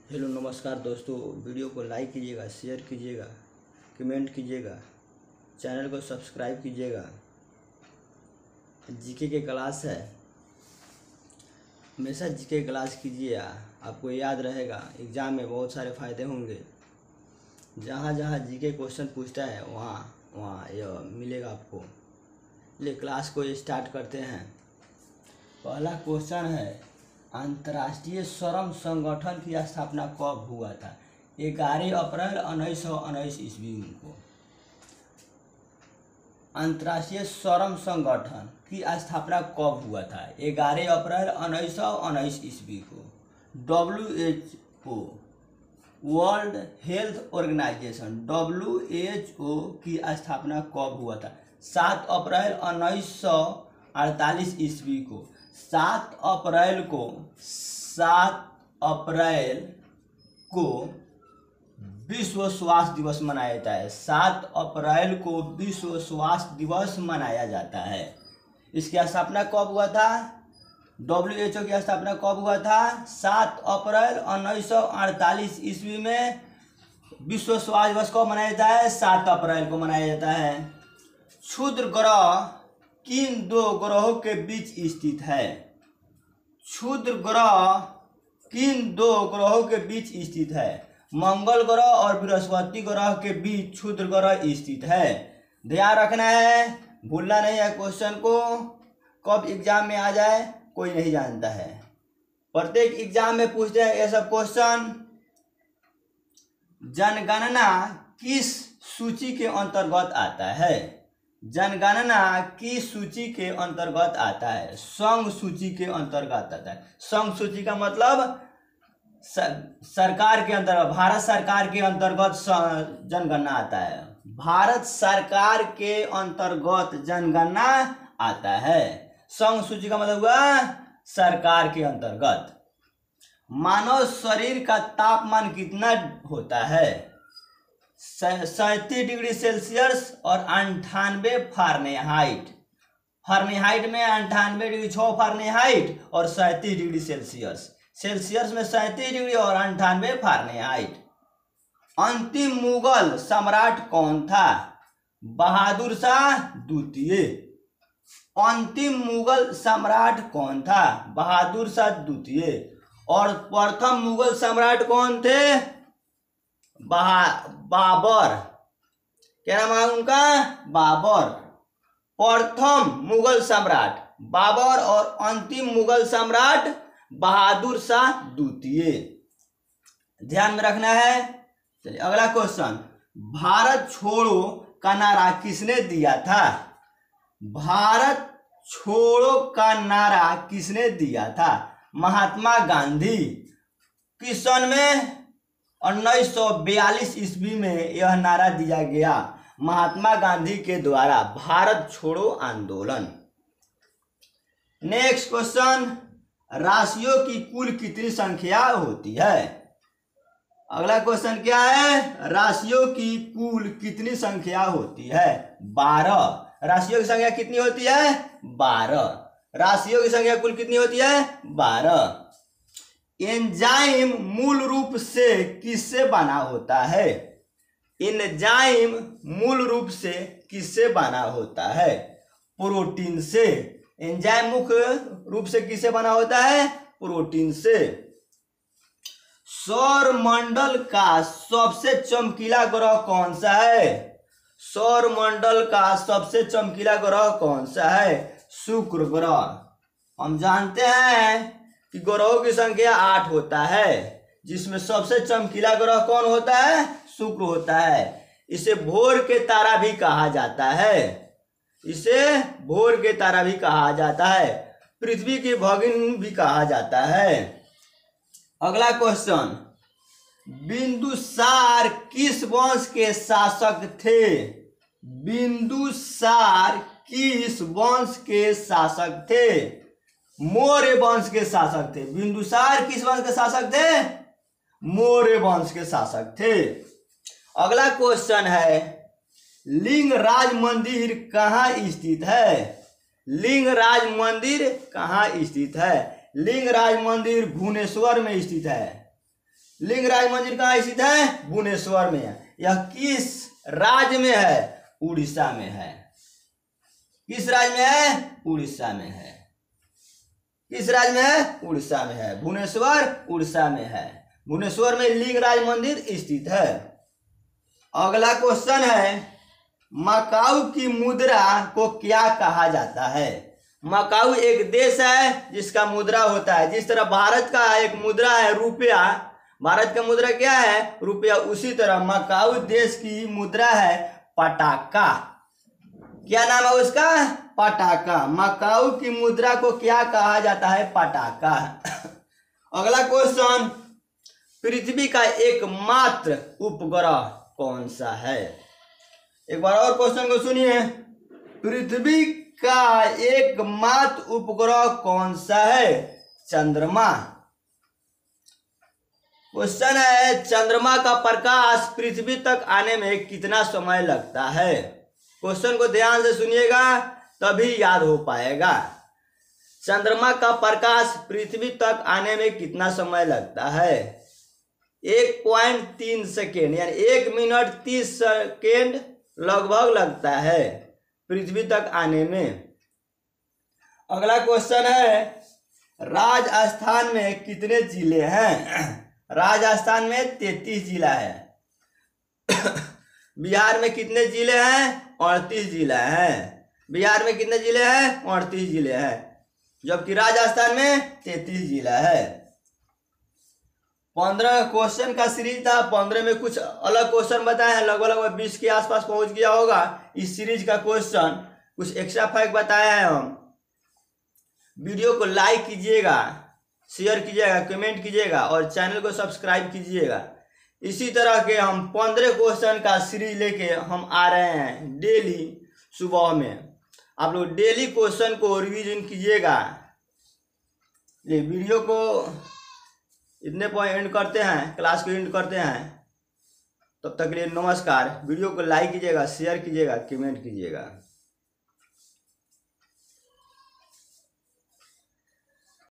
Hello नमस्कार दोस्तों। Video को लाइक कीजिएगा, शेयर कीजिएगा, कमेंट कीजिएगा, चैनल को सब्सक्राइब कीजिएगा। जीके के क्लास है, हमेशा जीके क्लास कीजिए। आपको याद रहेगा, एग्ज़ाम में बहुत सारे फ़ायदे होंगे। जहाँ जहाँ जीके क्वेश्चन पूछता है वहाँ वहाँ यह मिलेगा आपको। ले क्लास को स्टार्ट करते हैं। पहला क्वेश्चन है, अंतर्राष्ट्रीय श्रम संगठन की स्थापना कब हुआ था? 11 अप्रैल 1919 ईस्वी को। अंतर्राष्ट्रीय श्रम संगठन की स्थापना कब हुआ था? 11 अप्रैल 1919 ईस्वी को। WHO World Health Organization WHO की स्थापना कब हुआ था? 7 अप्रैल 1948 ईस्वी को। 7 अप्रैल को विश्व स्वास्थ्य दिवस मनाया जाता है। 7 अप्रैल को विश्व स्वास्थ्य दिवस मनाया जाता है। इसकी स्थापना कब हुआ था? WHO की स्थापना कब हुआ था? 7 अप्रैल 1948 ईस्वी में। विश्व स्वास्थ्य दिवस कब मनाया जाता है? 7 अप्रैल को मनाया जाता है। क्षुद्र ग्रह किन दो ग्रहों के बीच स्थित है? क्षुद्र ग्रह किन दो ग्रहों के बीच स्थित है? मंगल ग्रह और बृहस्पति ग्रह के बीच क्षुद्र ग्रह स्थित है। ध्यान रखना है, भूलना नहीं है। क्वेश्चन को कब एग्जाम में आ जाए कोई नहीं जानता है। प्रत्येक एग्जाम में पूछते हैं ये सब क्वेश्चन। जनगणना किस सूची के अंतर्गत आता है? जनगणना की सूची के अंतर्गत आता है। संघ सूची के अंतर्गत आता है। संघ सूची का मतलब सरकार के अंतर्गत, भारत सरकार के अंतर्गत जनगणना आता है। भारत सरकार के अंतर्गत जनगणना आता है। संघ सूची का मतलब हुआ सरकार के अंतर्गत। मानव शरीर का तापमान कितना होता है? 37 डिग्री सेल्सियस और 98 फारेनहाइट। फारेनहाइट में 98 डिग्री 6 फारेनहाइट और 37 डिग्री सेल्सियस। सेल्सियस में 37 डिग्री और 98 फारेनहाइट। अंतिम मुगल सम्राट कौन था? बहादुर शाह द्वितीय। अंतिम मुगल सम्राट कौन था? बहादुर शाह द्वितीय। और प्रथम मुगल सम्राट कौन थे? बाबर। क्या नाम है उनका? बाबर। प्रथम मुगल सम्राट बाबर और अंतिम मुगल सम्राट बहादुर शाह द्वितीय। ध्यान में रखना है। चलिए अगला क्वेश्चन, भारत छोड़ो का नारा किसने दिया था? भारत छोड़ो का नारा किसने दिया था? महात्मा गांधी। किस सन में? 1942 ईस्वी में यह नारा दिया गया महात्मा गांधी के द्वारा, भारत छोड़ो आंदोलन। नेक्स्ट क्वेश्चन, राशियों की कुल कितनी संख्या होती है? अगला क्वेश्चन क्या है? राशियों की कुल कितनी संख्या होती है? 12। राशियों की संख्या कितनी होती है? 12। राशियों की संख्या कुल कितनी होती है? 12। एंजाइम मूल रूप से किससे बना होता है? एंजाइम मूल रूप से किससे बना होता है? प्रोटीन से। एंजाइम मुख्य रूप से किससे बना होता है? प्रोटीन से। सौर मंडल का सबसे चमकीला ग्रह कौन सा है? सौर मंडल का सबसे चमकीला ग्रह कौन सा है? शुक्र ग्रह। हम जानते हैं कि ग्रहों की संख्या 8 होता है, जिसमें सबसे चमकीला ग्रह कौन होता है? शुक्र होता है। इसे भोर के तारा भी कहा जाता है। इसे भोर के तारा भी कहा जाता है। पृथ्वी की भगिनी भी कहा जाता है। अगला क्वेश्चन, बिंदुसार किस वंश के शासक थे? बिंदुसार किस वंश के शासक थे? मौर्य वंश के शासक थे। बिंदुसार किस वंश के शासक थे? मौर्य वंश के शासक थे। अगला क्वेश्चन है, लिंगराज मंदिर कहाँ स्थित है? लिंगराज मंदिर कहाँ स्थित है? लिंगराज मंदिर भुवनेश्वर में स्थित है। लिंग राज मंदिर कहाँ स्थित है? भुवनेश्वर में है। यह किस राज्य में है? उड़ीसा में है। किस राज्य में है? उड़ीसा में है। किस राज्य में है? उड़ीसा में है। भुवनेश्वर उड़ीसा में है। भुवनेश्वर में लिंगराज मंदिर स्थित है। अगला क्वेश्चन है, मकाऊ की मुद्रा को क्या कहा जाता है? मकाऊ एक देश है जिसका मुद्रा होता है। जिस तरह भारत का एक मुद्रा है रुपया, भारत का मुद्रा क्या है? रुपया। उसी तरह मकाऊ देश की मुद्रा है पटाका। क्या नाम है उसका? पटाका। मकाऊ की मुद्रा को क्या कहा जाता है? पटाका। अगला क्वेश्चन, पृथ्वी का एकमात्र उपग्रह कौन सा है? एक बार और क्वेश्चन को सुनिए। पृथ्वी का एकमात्र उपग्रह कौन सा है? चंद्रमा। क्वेश्चन है, चंद्रमा का प्रकाश पृथ्वी तक आने में कितना समय लगता है? क्वेश्चन को ध्यान से सुनिएगा तभी याद हो पाएगा। चंद्रमा का प्रकाश पृथ्वी तक आने में कितना समय लगता है? 1.3 सेकेंड, यानी 1 मिनट 30 सेकेंड लगभग लगता है पृथ्वी तक आने में। अगला क्वेश्चन है, राजस्थान में कितने जिले हैं? राजस्थान में 33 जिला है। बिहार में कितने जिले हैं? 38 जिला हैं। बिहार में कितने जिले हैं? 38 जिले हैं, जबकि राजस्थान में 33 जिला है। 15 क्वेश्चन का सीरीज था। 15 में कुछ अलग क्वेश्चन बताए हैं, लगभग 20 के आसपास पहुंच गया होगा इस सीरीज का क्वेश्चन। कुछ एक्स्ट्रा फैक्ट बताए हैं हम। वीडियो को लाइक कीजिएगा, शेयर कीजिएगा, कमेंट कीजिएगा और चैनल को सब्सक्राइब कीजिएगा। इसी तरह के हम 15 क्वेश्चन का सीरीज लेके हम आ रहे हैं डेली सुबह में। आप लोग डेली क्वेश्चन को रिवीजन कीजिएगा। ये वीडियो को इतने पर एंड करते हैं, क्लास को एंड करते हैं। तब तक के लिए नमस्कार। वीडियो को लाइक कीजिएगा, शेयर कीजिएगा, कमेंट कीजिएगा।